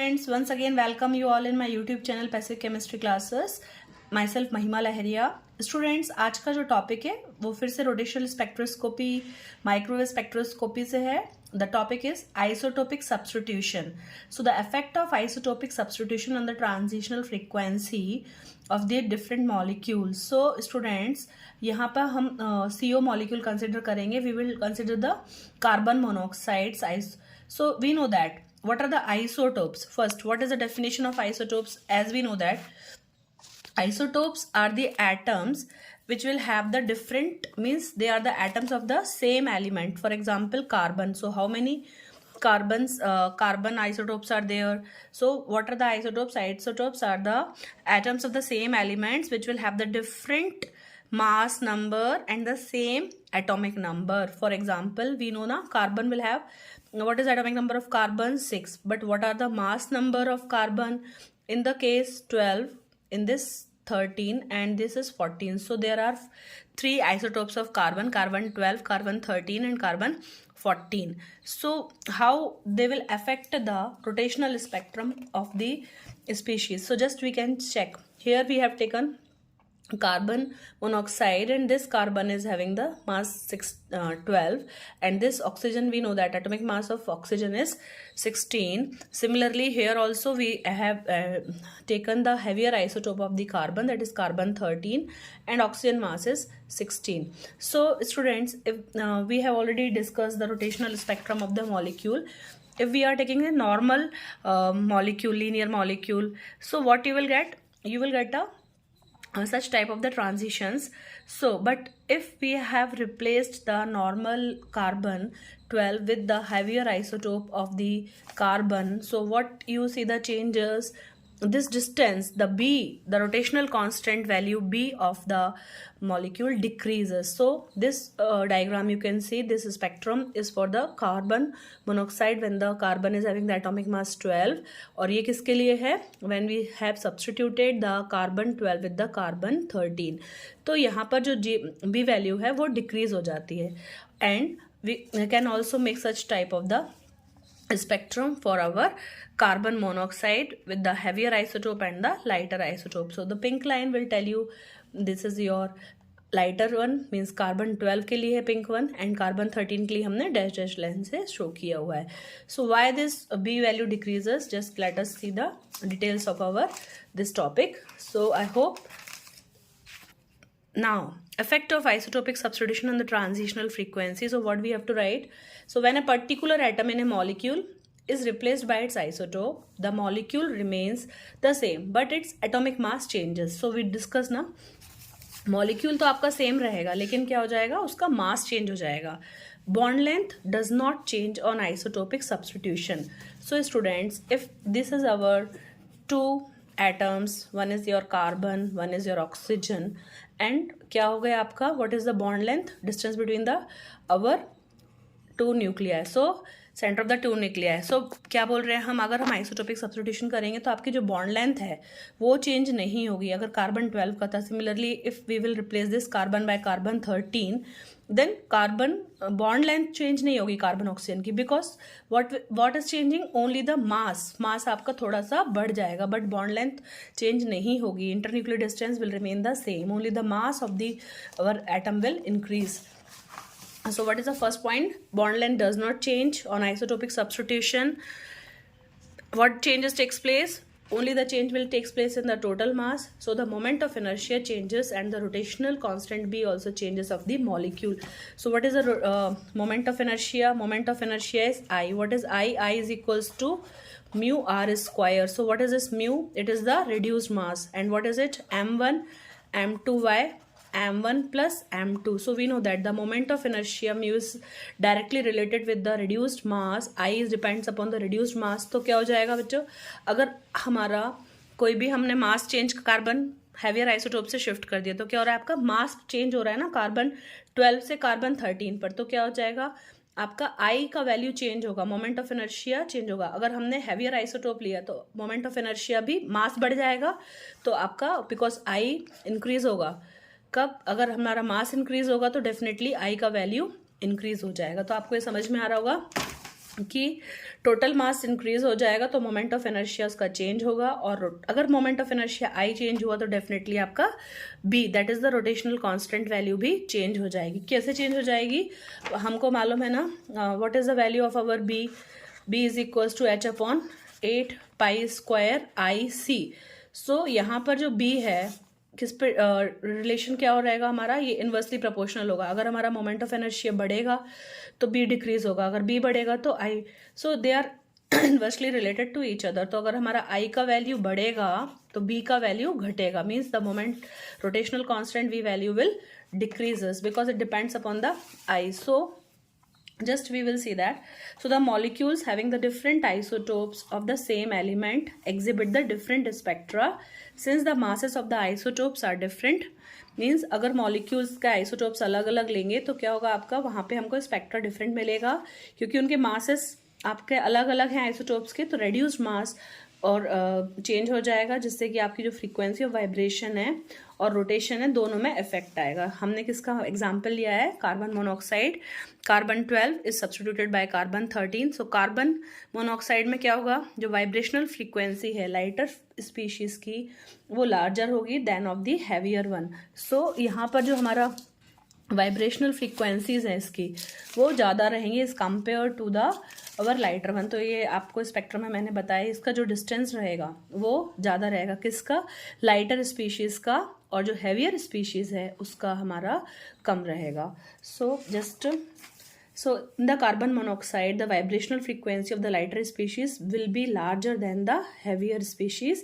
Friends, once again welcome you all in my YouTube channel Pacific Chemistry Classes. Myself महिमा लहरिया. Students, आज का जो topic है वो फिर से रोटेशनल स्पेक्ट्रोस्कोपी, माइक्रोवेव स्पेक्ट्रोस्कोपी से है. The topic is isotopic substitution. So the effect of isotopic substitution on the transitional frequency of the different molecules. So students, यहाँ पर हम CO molecule consider करेंगे. We will consider the carbon monoxides. So we know that. What are the isotopes? First, what is the definition of isotopes? As we know that isotopes are the atoms which will have the different, means they are the atoms of the same element. For example, carbon. So how many carbon isotopes are there? So what are the isotopes? Isotopes are the atoms of the same elements which will have the different mass number and the same atomic number. For example, we know na carbon will have, what is atomic number of carbon? 6. But what are the mass number of carbon? In the case 12, in this 13, and this is 14. So there are 3 isotopes of carbon: carbon 12, carbon 13 and carbon 14. So how they will affect the rotational spectrum of the species? So just we can check. Here we have taken carbon monoxide, and this carbon is having the mass 12, and this oxygen, we know that atomic mass of oxygen is 16. Similarly, here also we have taken the heavier isotope of the carbon, that is carbon 13, and oxygen mass is 16. So students, if we have already discussed the rotational spectrum of the molecule. If we are taking a normal molecule, linear molecule, so what you will get? You will get a such type of the transitions. So but if we have replaced the normal carbon 12 with the heavier isotope of the carbon, so what you see the changes? This distance, the B, the rotational constant value B of the molecule decreases. So this diagram you can see, this spectrum is for the carbon monoxide when the carbon is having the atomic mass 12, और ये किसके लिए है? When we have substituted the carbon 12 with the carbon 13. तो यहाँ पर जो B value है वो decrease हो जाती है, and we can also make such type of the spectrum for our carbon monoxide with the heavier isotope and the lighter isotope. So the pink line will tell you this is your lighter one, means carbon 12 के लिए है pink one, and carbon 13 के लिए हमने dash dash line से show किया हुआ है. So why this B value decreases? Just let us see the details of our this topic. So I hope. Now, effect of isotopic substitution on the transitional frequency. So what we have to write? So when a particular atom in a molecule is replaced by its isotope, the molecule remains the same, but its atomic mass changes. So we discuss ना, molecule तो आपका same रहेगा, लेकिन क्या हो जाएगा? उसका mass change हो जाएगा. Bond length does not change on isotopic substitution. So students, if this is our 2 atoms, one is your carbon, one is your oxygen, and क्या हो गया आपका? What is the bond length? Distance between the our 2 nuclei. So centre of the 2 nuclei. सो क्या बोल रहे हैं हम? अगर हम आइसोटोपिक सब्स्टिट्यूशन करेंगे तो आपकी जो बॉन्ड लेंथ है वो चेंज नहीं होगी. अगर कार्बन 12 का था, similarly if we will replace this carbon by carbon 13, then carbon bond length change नहीं होगी कार्बन ऑक्सीजन की, because what is changing? Only the mass आपका थोड़ा सा बढ़ जाएगा, बट बॉन्ड लेंथ चेंज नहीं होगी. Internuclear distance will remain the same, only the mass of the our atom will increase. So what is the first point? Bond length does not change on isotopic substitution. What changes takes place? Only the change will takes place in the total mass. So the moment of inertia changes, and the rotational constant B also changes of the molecule. So what is the moment of inertia? Moment of inertia is I. What is I? I is equals to mu r square. So what is this mu? It is the reduced mass. And what is it? M1 M2y m1 plus m2. So we know that the moment of inertia mu is directly related with the reduced mass. I is depends upon the reduced mass. तो क्या हो जाएगा बच्चों? अगर हमारा कोई भी हमने mass change carbon heavier isotope से शिफ्ट कर दिया, तो क्या हो रहा है? आपका मास चेंज हो रहा है ना कार्बन 12 से कार्बन 13 पर, तो क्या हो जाएगा? आपका I का वैल्यू चेंज होगा, मोमेंट ऑफ इनर्शिया चेंज होगा. अगर हमने हैवियर आइसोटोप लिया तो मोमेंट ऑफ इनर्शिया भी मास बढ़ जाएगा, तो आपका बिकॉज I इंक्रीज होगा. कब? अगर हमारा मास इंक्रीज होगा तो डेफिनेटली I का वैल्यू इंक्रीज हो जाएगा. तो आपको ये समझ में आ रहा होगा कि टोटल मास इंक्रीज हो जाएगा तो मोमेंट ऑफ इनर्शिया उसका चेंज होगा, और अगर moment of inertia I change हुआ तो डेफिनेटली आपका B, that is the rotational constant value, भी चेंज हो जाएगी। कैसे चेंज हो जाएगी? हमको मालूम है ना, what is the value of our B? B is equals to H upon 8 pi square I C. So यहाँ पर जो बी है किस पे रिलेशन क्या हो रहेगा हमारा? ये इन्वर्सली प्रोपोर्शनल होगा। अगर हमारा मोमेंट ऑफ इनर्शिया बढ़ेगा तो बी डिक्रीज होगा, अगर बी बढ़ेगा तो I, so they are inversely related to each other. तो अगर हमारा आई का वैल्यू बढ़ेगा तो बी का वैल्यू घटेगा, means the moment rotational constant B value will decreases because it depends upon the I. So just we will see that. So the molecules having the different isotopes of the same element exhibit the different spectra. Since the masses of the isotopes are different, means अगर molecules का isotopes अलग अलग लेंगे तो क्या होगा आपका, वहाँ पे हमको स्पेक्ट्रा डिफरेंट मिलेगा, क्योंकि उनके मासेस आपके अलग अलग हैं आइसोटोप्स के, तो रेड्यूस्ड मास और चेंज हो जाएगा, जिससे कि आपकी जो फ्रीक्वेंसी ऑफ वाइब्रेशन है और रोटेशन है दोनों में इफेक्ट आएगा। हमने किसका एग्जांपल लिया है? Carbon monoxide. Carbon 12 is substituted by carbon 13। So carbon monoxide में क्या होगा, जो वाइब्रेशनल फ्रीक्वेंसी है लाइटर स्पीशीज की वो लार्जर होगी than of the heavier one. So यहाँ पर जो हमारा वाइब्रेशनल फ्रीक्वेंसीज हैं इसकी वो ज़्यादा रहेंगी as compare to the our lighter one. तो ये आपको स्पेक्ट्रम में मैंने बताया, इसका जो डिस्टेंस रहेगा वो ज़्यादा रहेगा, किसका? लाइटर स्पीशीज़ का, और जो हैवियर स्पीशीज़ है उसका हमारा कम रहेगा। सो in the carbon monoxide the vibrational frequency of the lighter species will be larger than the heavier species.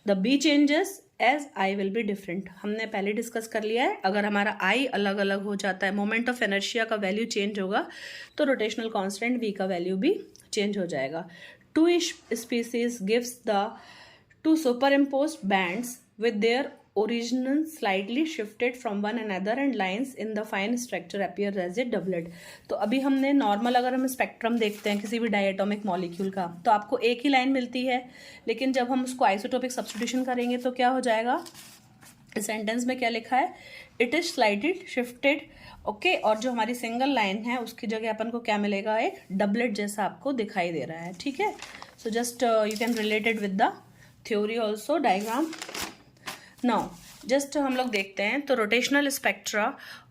The B changes as I will be different. हमने पहले डिस्कस कर लिया है, अगर हमारा I अलग अलग हो जाता है, मोमेंट ऑफ इनर्शिया का वैल्यू चेंज होगा तो रोटेशनल कांस्टेंट V का वैल्यू भी चेंज हो जाएगा। Two species gives the two superimposed bands with their origin slightly shifted from one another and lines in the fine structure appear as a doublet. तो अभी हमने normal अगर हम spectrum देखते हैं किसी भी डायटोमिक मॉलिक्यूल का तो आपको एक ही लाइन मिलती है, लेकिन जब हम उसको आइसोटोपिक सब्स्टिट्यूशन करेंगे तो क्या हो जाएगा? इस सेंटेंस में क्या लिखा है? It is slightly shifted, okay, और जो हमारी सिंगल लाइन है उसकी जगह अपन को क्या मिलेगा? एक डबलेट जैसा आपको दिखाई दे रहा है, ठीक है। So just you can relate it with the theory also, diagram. Now just हम लोग देखते हैं, तो rotational spectra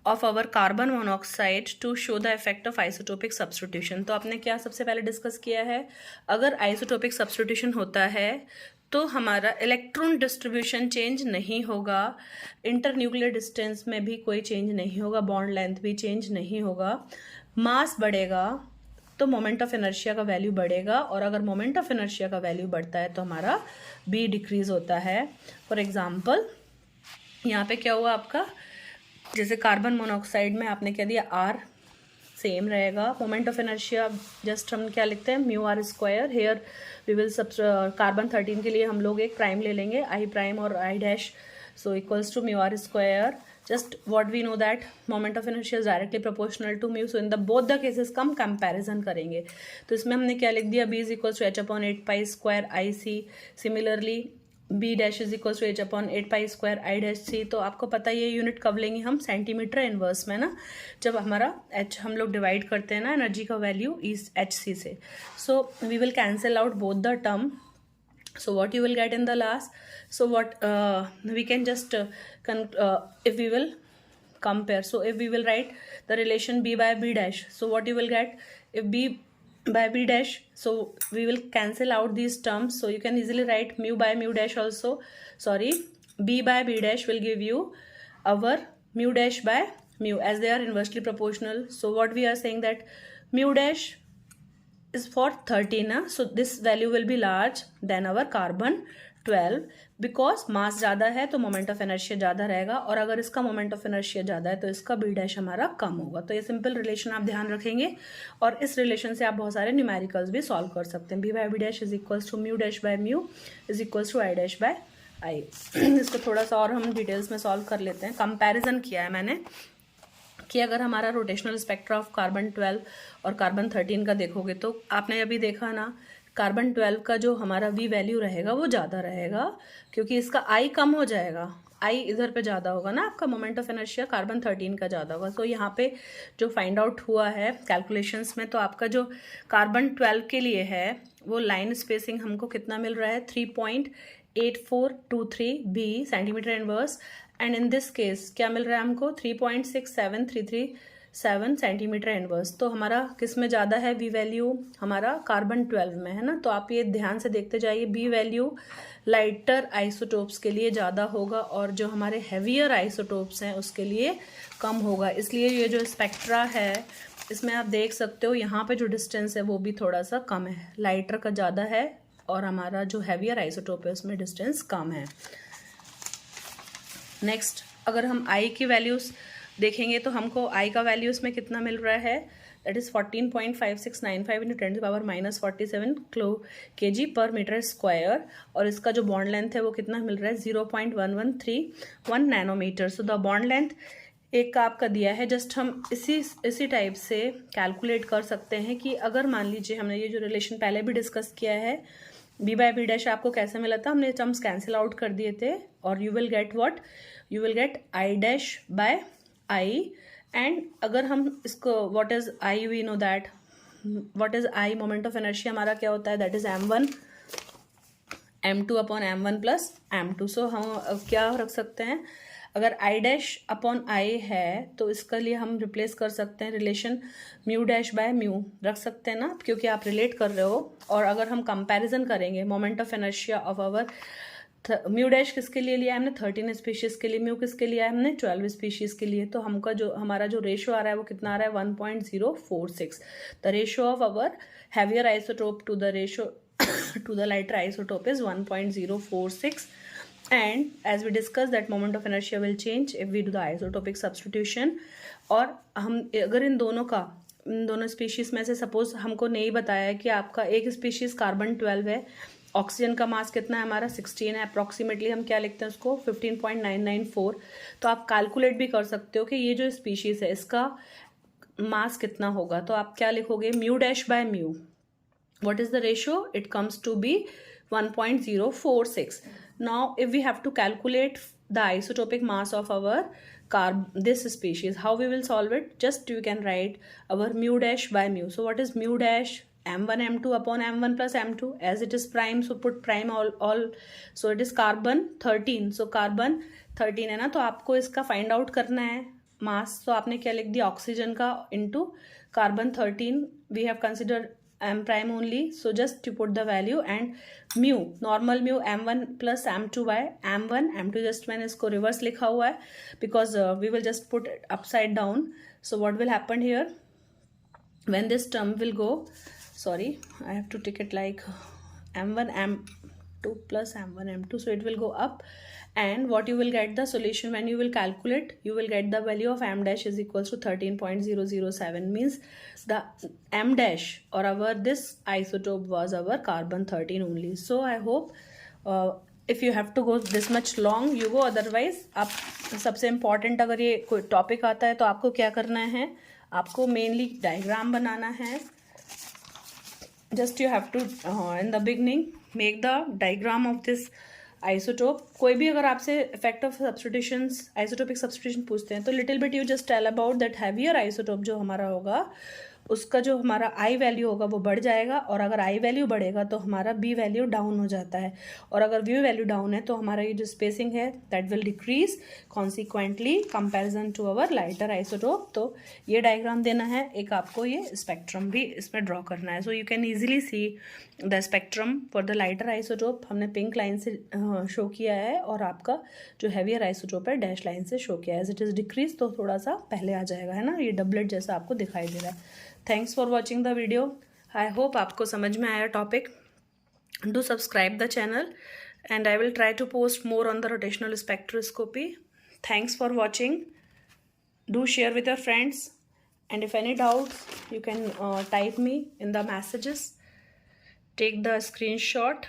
of our carbon monoxide to show the effect of isotopic substitution. तो आपने क्या सबसे पहले डिस्कस किया है, अगर आइसोटोपिक सब्स्टिट्यूशन होता है तो हमारा इलेक्ट्रॉन डिस्ट्रीब्यूशन चेंज नहीं होगा, इंटरन्यूक्लियर डिस्टेंस में भी कोई चेंज नहीं होगा, बॉन्ड लेंथ भी चेंज नहीं होगा, मास बढ़ेगा तो मोमेंट ऑफ इनर्शिया का वैल्यू बढ़ेगा, और अगर मोमेंट ऑफ इनर्शिया का वैल्यू बढ़ता है तो हमारा बी डिक्रीज होता है। फॉर एग्जांपल यहाँ पे क्या हुआ आपका, जैसे कार्बन मोनोऑक्साइड में आपने क्या दिया, आर सेम रहेगा, मोमेंट ऑफ इनर्शिया जस्ट हम क्या लिखते हैं, mu R square. Here we will carbon 13 के लिए हम लोग एक प्राइम ले लेंगे, आई प्राइम और I dash, so equals to mu R square. Just what we know that moment of inertia is directly proportional to mu. So in the both the cases हम comparison करेंगे, तो इसमें हमने क्या लिख दिया, b is equals to h upon 8 pi square i c. Similarly b dash is equals to h upon 8 pi square i dash c. तो आपको पता है ये यूनिट कब लेंगे हम, सेंटीमीटर इनवर्स में ना, जब हमारा h हम लोग डिवाइड करते हैं ना एनर्जी का वैल्यू इस एच सी से। So we will cancel out both the term. So what you will get in the last, so what we can just if we will compare, so if we will write the relation b by b dash, so what you will get, if b by b dash, so we will cancel out these terms, so you can easily write mu by mu dash also, sorry, b by b dash will give you our mu dash by mu, as they are inversely proportional. So what we are saying that mu dash is for 13, so this value will be large than our carbon 12 because मास ज़्यादा है तो moment of inertia ज़्यादा रहेगा, और अगर इसका moment of inertia ज़्यादा है तो इसका बी डैश हमारा कम होगा। तो ये सिंपल रिलेशन आप ध्यान रखेंगे, और इस रिलेशन से आप बहुत सारे न्यूमेरिकल्स भी सॉल्व कर सकते हैं। B by B dash is equals to mu dash by mu is equals to I dash by I. इसको थोड़ा सा और हम डिटेल्स में सॉल्व कर लेते हैं। कंपेरिजन किया है मैंने कि अगर हमारा रोटेशनल स्पेक्ट्रा ऑफ कार्बन 12 और कार्बन 13 का देखोगे तो आपने अभी देखा ना कार्बन 12 का जो हमारा वी वैल्यू रहेगा वो ज़्यादा रहेगा, क्योंकि इसका आई कम हो जाएगा, आई इधर पे ज़्यादा होगा ना, आपका मोमेंट ऑफ इनर्शिया कार्बन 13 का ज़्यादा होगा। तो यहाँ पे जो फाइंड आउट हुआ है कैलकुलेशंस में, तो आपका जो कार्बन 12 के लिए है वो लाइन स्पेसिंग हमको कितना मिल रहा है, 3.8423 B centimetre inverse, and in this case क्या मिल रहा है हमको, 3.67337 सेंटीमीटर इनवर्स। तो हमारा किस में ज़्यादा है वी वैल्यू, हमारा कार्बन 12 में है ना। तो आप ये ध्यान से देखते जाइए, बी वैल्यू लाइटर आइसोटोप्स के लिए ज़्यादा होगा और जो हमारे हैवियर आइसोटोप्स हैं उसके लिए कम होगा। इसलिए ये जो स्पेक्ट्रा है इसमें आप देख सकते हो यहाँ पे जो डिस्टेंस है वो भी थोड़ा सा कम है, लाइटर का ज़्यादा है और हमारा जो हैवियर आइसोटोप है उसमें डिस्टेंस कम है। नेक्स्ट अगर हम आई की वैल्यूज़ देखेंगे तो हमको आई का वैल्यू इसमें कितना मिल रहा है, दैट इज़ 14.5695 इंटू 10⁻⁻47 kg पर मीटर स्क्वायर, और इसका जो बॉन्ड लेंथ है वो कितना मिल रहा है, 0.1131 nanometre. So the bond length एक का आपका दिया है, जस्ट हम इसी टाइप से कैलकुलेट कर सकते हैं कि अगर मान लीजिए हमने ये जो रिलेशन पहले भी डिस्कस किया है, बी बाय बी डैश आपको कैसे मिला था, हमने टर्म्स कैंसिल आउट कर दिए थे और you will get what, you will get I dash by I. And अगर हम इसको what is I, we know that what is I, moment of inertia हमारा क्या होता है, that is m1 m2 upon m1 plus m2। So हम क्या रख सकते हैं, अगर आई डैश अपॉन आई है तो इसके लिए हम रिप्लेस कर सकते हैं relation mu dash by mu रख सकते हैं ना, क्योंकि आप रिलेट कर रहे हो। और अगर हम कंपैरिजन करेंगे moment of inertia of our, mu dash किसके लिए लिया है हमने, 13 स्पीशीज के लिए, म्यू किसके लिए है हमने, 12 स्पीशीज के लिए। तो हमका जो हमारा जो रेशियो आ रहा है वो कितना आ रहा है, 1.046। The ratio of our heavier isotope to the ratio to the lighter isotope is 1.046। and as we discussed that moment of inertia will change if we do the isotopic substitution। और हम अगर इन दोनों स्पीशीज में से suppose हमको नहीं बताया है कि आपका एक स्पीशीज कार्बन 12 है, ऑक्सीजन का मास कितना है हमारा 16 है, अप्रॉक्सीमेटली हम क्या लिखते हैं उसको 15.994। तो आप कैलकुलेट भी कर सकते हो कि ये जो स्पीशीज है इसका मास कितना होगा। तो आप क्या लिखोगे, mu dash by mu, what is the ratio, it comes to be 1.046। Now, if we have to calculate the isotopic mass of our this species, how we will solve it? Just you can write our mu dash by mu. So, what is mu dash? m1 m2 upon m1 plus m2. As it is prime, so put prime all. So, it is carbon 13. So, carbon 13 है ना, तो आपको इसका find out करना है mass. तो आपने क्या लिख दिया, ऑक्सीजन का into carbon 13. We have considered m prime only, so just to put the value, and mu normal mu m1 plus m2 by m1 m2 just मैंने इसको रिवर्स लिखा हुआ है because we will just put it upside down। So what will happen here, when this term will go, sorry I have to take it like m1 m2 plus m1 m2, so it will go up, and what you will get the solution when you will calculate, you will get the value of m dash is equals to 13.007, means the m dash or our this isotope was our carbon 13 only। So I hope if you have to go this much long you go, otherwise आप सबसे important अगर ये कोई topic आता है तो आपको क्या करना है, आपको मेनली डायग्राम बनाना है। just you have to in the beginning make the diagram of this isotope. कोई भी अगर आपसे effect of substitutions isotopic substitution पूछते हैं तो little bit you just tell about that heavier isotope जो हमारा होगा उसका जो हमारा आई वैल्यू होगा वो बढ़ जाएगा, और अगर आई वैल्यू बढ़ेगा तो हमारा बी वैल्यू डाउन हो जाता है, और अगर बी वैल्यू डाउन है तो हमारा ये जो स्पेसिंग है that will decrease consequently comparison to our lighter isotope. तो ये डायग्राम देना है, एक आपको ये स्पेक्ट्रम भी इसमें ड्रॉ करना है। So you can easily see the spectrum for the lighter isotope हमने पिंक लाइन से शो किया है, और आपका जो हैवियर आइसोटोप है डैश लाइन से शो किया है। एज इट इज़ डिक्रीज तो थोड़ा सा पहले आ जाएगा, है ना, ये डबलेट जैसा आपको दिखाई दे रहा है। Thanks for watching the video, I hope आपको समझ में आया topic. Do subscribe the channel and I will try to post more on the rotational spectroscopy. Thanks for watching. Do share with your friends, and if any doubts you can type me in the messages. Take the screenshot